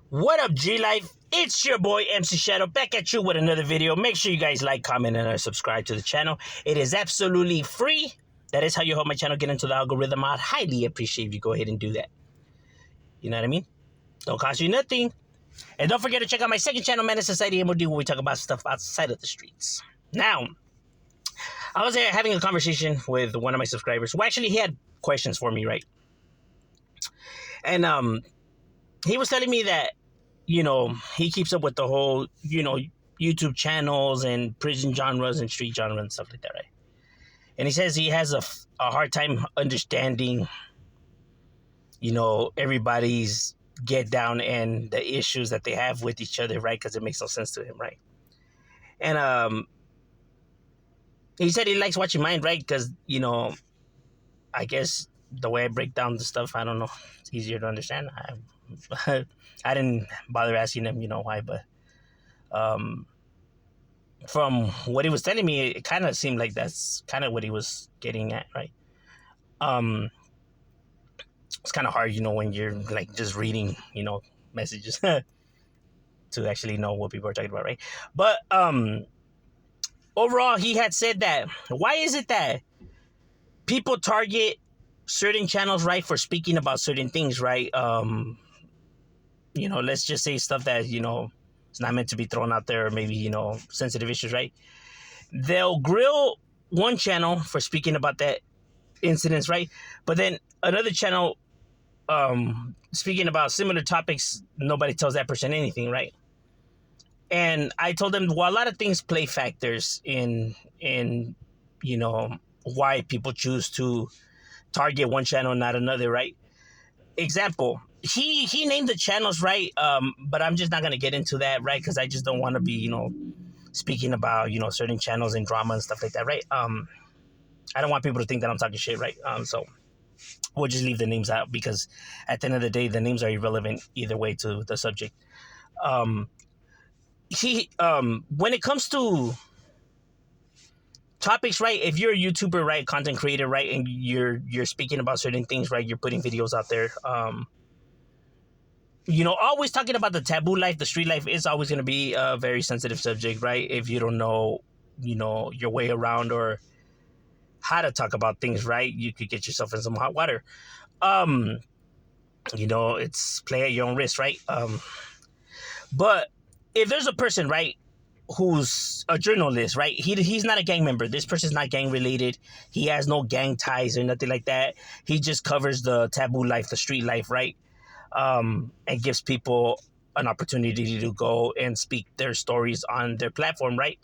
What up, G Life? It's your boy MC Shadow back at you with another video. Make sure you guys like, comment, and subscribe to the channel. It is absolutely free. That is how you help my channel get into the algorithm. I'd highly appreciate if you go ahead and do that. You know what I mean? Don't cost you nothing. And don't forget to check out my second channel, Man in Society M.O.D, where we talk about stuff outside of the streets. Now, I was having a conversation with one of my subscribers who actually he had questions for me, right? And he was telling me that, he keeps up with the whole, YouTube channels and prison genres and street genres and stuff like that, right? And he says he has a hard time understanding, everybody's get down and the issues that they have with each other, right? Because it makes no sense to him, right? And he said he likes watching mine, right? Because, I guess the way I break down the stuff, I don't know, it's easier to understand. I didn't bother asking him, why, but from what he was telling me, it kind of seemed like that's kind of what he was getting at, right? It's kind of hard, when you're like just reading, messages to actually know what people are talking about, right? But overall, he had said that, why is it that people target certain channels, right, for speaking about certain things, right? Let's just say stuff that, it's not meant to be thrown out there, or maybe, sensitive issues, right? They'll grill one channel for speaking about that incidents, right? But then another channel, speaking about similar topics, nobody tells that person anything, right? And I told them, well, a lot of things play factors in why people choose to target one channel and not another, right? Example, he named the channels, right? But I'm just not gonna get into that, right? Because I just don't want to be, speaking about, certain channels and drama and stuff like that, right? I don't want people to think that I'm talking shit, right? So we'll just leave the names out because at the end of the day, the names are irrelevant either way to the subject. When it comes to topics, right? If you're a YouTuber, right, content creator, right, and you're speaking about certain things, right, you're putting videos out there. Always talking about the taboo life, the street life is always going to be a very sensitive subject, right? If you don't know, your way around or how to talk about things, right, you could get yourself in some hot water. It's play at your own risk, right? But if there's a person, right, who's a journalist, right? He's not a gang member. This person's not gang related. He has no gang ties or nothing like that. He just covers the taboo life, the street life, right? And gives people an opportunity to go and speak their stories on their platform, right?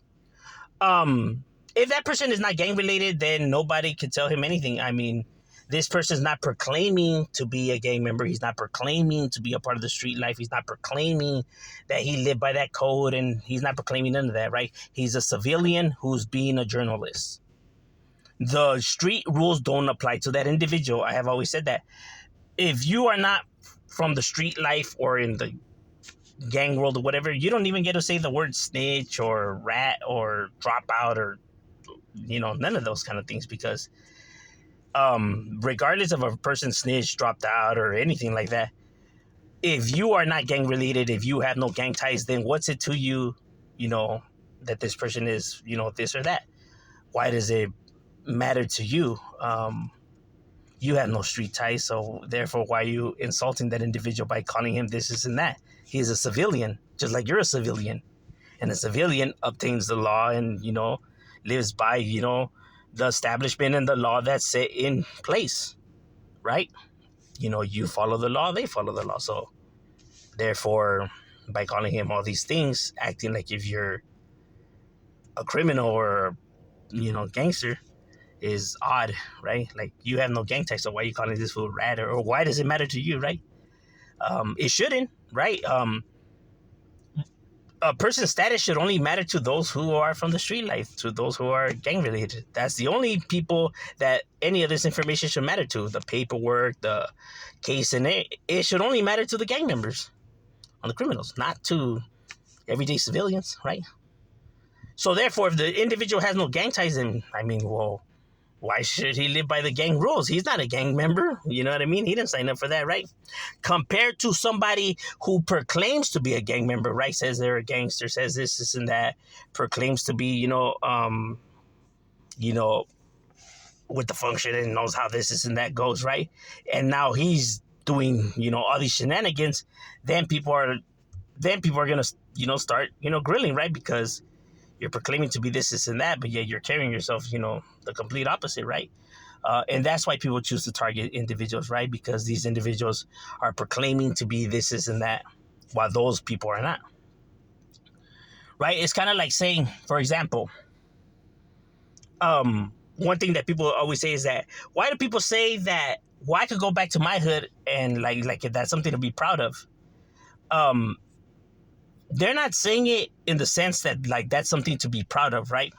If that person is not gang related, then nobody can tell him anything. I mean, this person's not proclaiming to be a gang member. He's not proclaiming to be a part of the street life. He's not proclaiming that he lived by that code, and he's not proclaiming none of that, right? He's a civilian who's being a journalist. The street rules don't apply to that individual. I have always said that. If you are not from the street life or in the gang world or whatever, you don't even get to say the word snitch or rat or dropout or, none of those kind of things because regardless of a person snitched, dropped out, or anything like that, if you are not gang related, if you have no gang ties, then what's it to you, that this person is, this or that? Why does it matter to you? You have no street ties, so therefore, why are you insulting that individual by calling him this and that? He's a civilian, just like you're a civilian. And a civilian obtains the law and, lives by, the establishment and the law that's set in place, right? You follow the law, they follow the law. So therefore, by calling him all these things, acting like if you're a criminal or, gangster is odd, right? Like, you have no gang ties, so why are you calling this fool rat? Or why does it matter to you, right? It shouldn't, right? A person's status should only matter to those who are from the street life, to those who are gang related. That's the only people that any of this information should matter to. The paperwork, the case, and it should only matter to the gang members, on the criminals, not to everyday civilians, right? So therefore, if the individual has no gang ties, then, Why should he live by the gang rules? He's not a gang member. You know what I mean? He didn't sign up for that, right? Compared to somebody who proclaims to be a gang member, right? Says they're a gangster, says this and that, proclaims to be, you know, with the function and knows how this and that goes, right? And now he's doing, all these shenanigans. Then people are gonna, start, grilling, right? Because you're proclaiming to be this and that, but yet you're carrying yourself, the complete opposite, right? And that's why people choose to target individuals, right? Because these individuals are proclaiming to be this and that, while those people are not, right? It's kind of like saying, for example, one thing that people always say is that, why do people say that, well, I could go back to my hood and like if that's something to be proud of? They're not saying it in the sense that like that's something to be proud of, right?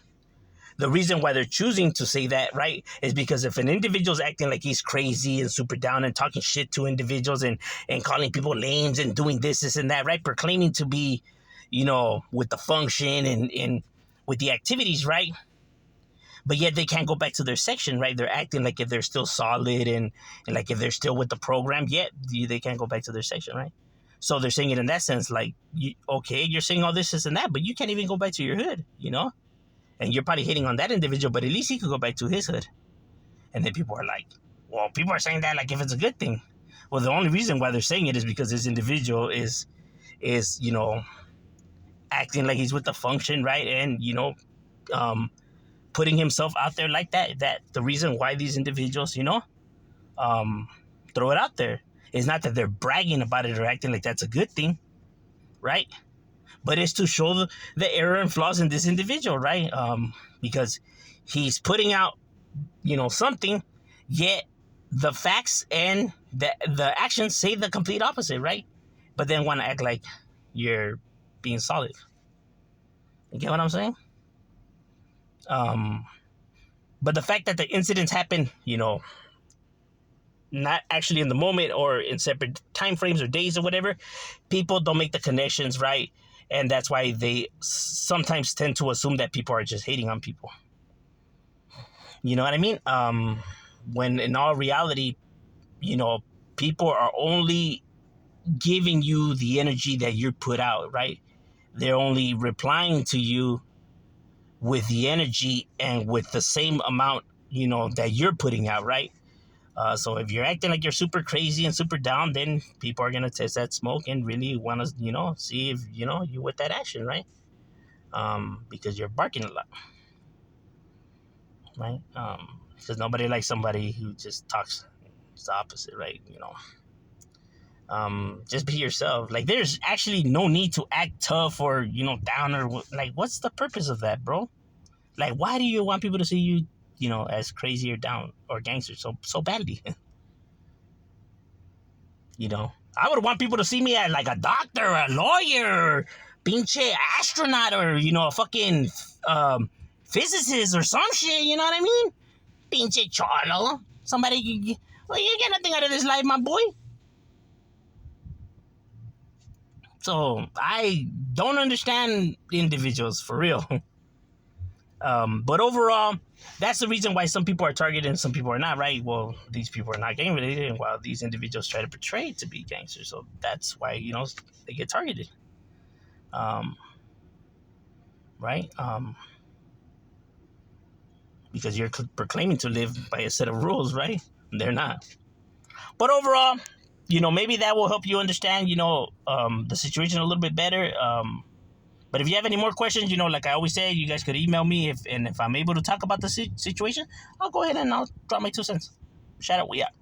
The reason why they're choosing to say that, right, is because if an individual's acting like he's crazy and super down and talking shit to individuals and calling people names and doing this and that, right, proclaiming to be, with the function and with the activities, right, but yet they can't go back to their section, right? They're acting like if they're still solid and like if they're still with the program, yet they can't go back to their section, right? So they're saying it in that sense, like, okay, you're saying all this and that, but you can't even go back to your hood, And you're probably hitting on that individual, but at least he could go back to his hood. And then people are like, well, people are saying that like if it's a good thing. Well, the only reason why they're saying it is because this individual is acting like he's with the function, right? And, putting himself out there like that. That the reason why these individuals, throw it out there is not that they're bragging about it or acting like that's a good thing, right? But it's to show the error and flaws in this individual, right? Because he's putting out, something, yet the facts and the actions say the complete opposite, right? But then want to act like you're being solid. You get what I'm saying? But the fact that the incidents happen, not actually in the moment or in separate time frames or days or whatever, people don't make the connections, right? And that's why they sometimes tend to assume that people are just hating on people. You know what I mean? When in all reality, people are only giving you the energy that you put out, right? They're only replying to you with the energy and with the same amount, that you're putting out, right? So if you're acting like you're super crazy and super down, then people are going to test that smoke and really want to, see if, you with that action, right? Because you're barking a lot, right? Because nobody likes somebody who just talks the opposite, right? Just be yourself. Like, there's actually no need to act tough or, down or like, what's the purpose of that, bro? Like, why do you want people to see you, as crazy or down or gangster so badly? I would want people to see me as like a doctor, a lawyer, pinche astronaut, or, a fucking physicist or some shit, you know what I mean? Pinche cholo. Somebody, well, you get nothing out of this life, my boy. So I don't understand individuals for real. But overall, that's the reason why some people are targeted and some people are not, right? Well, these people are not gang related, and while these individuals try to portray to be gangsters, so that's why they get targeted, right? Because you're proclaiming to live by a set of rules, right? They're not. But overall, maybe that will help you understand, the situation a little bit better. But if you have any more questions, like I always say, you guys could email me if I'm able to talk about the situation, I'll go ahead and I'll drop my 2 cents. Shout out, we out.